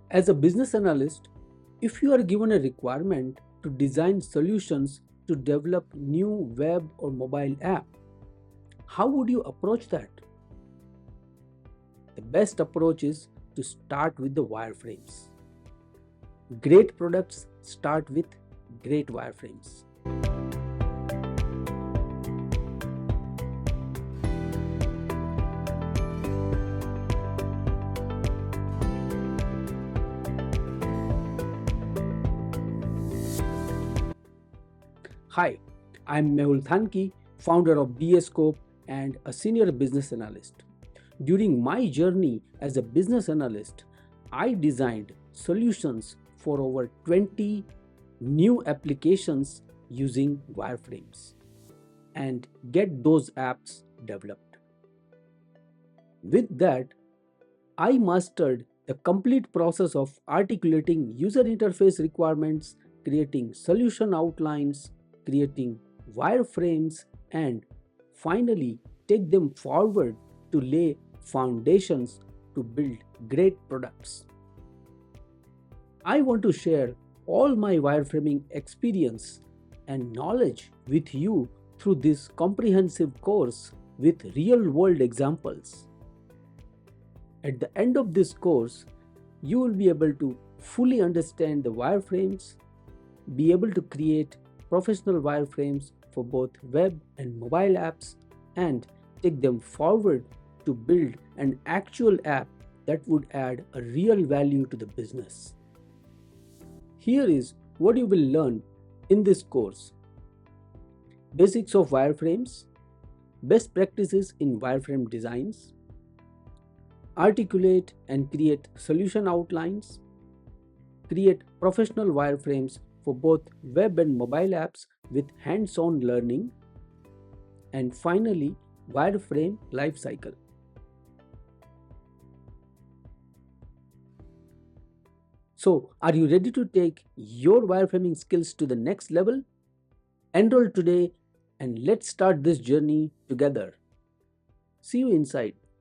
As a business analyst, if you are given a requirement to design solutions to develop new web or mobile app, how would you approach that? The best approach is to start with the wireframes. Great products start with great wireframes. Hi, I'm Mehul Thanki, founder of BScope and a senior business analyst. During my journey as a business analyst, I designed solutions for over 20 new applications using wireframes and get those apps developed. With that, I mastered the complete process of articulating user interface requirements, creating solution outlines, creating wireframes, and finally take them forward to lay foundations to build great products. I want to share all my wireframing experience and knowledge with you through this comprehensive course with real world examples. At the end of this course, you will be able to fully understand the wireframes, be able to create professional wireframes for both web and mobile apps, and take them forward to build an actual app that would add a real value to the business. Here is what you will learn in this course: basics of wireframes, best practices in wireframe designs, articulate and create solution outlines, create professional wireframes for both web and mobile apps with hands-on learning, and finally, wireframe lifecycle. So, are you ready to take your wireframing skills to the next level? Enroll today and let's start this journey together. See you inside.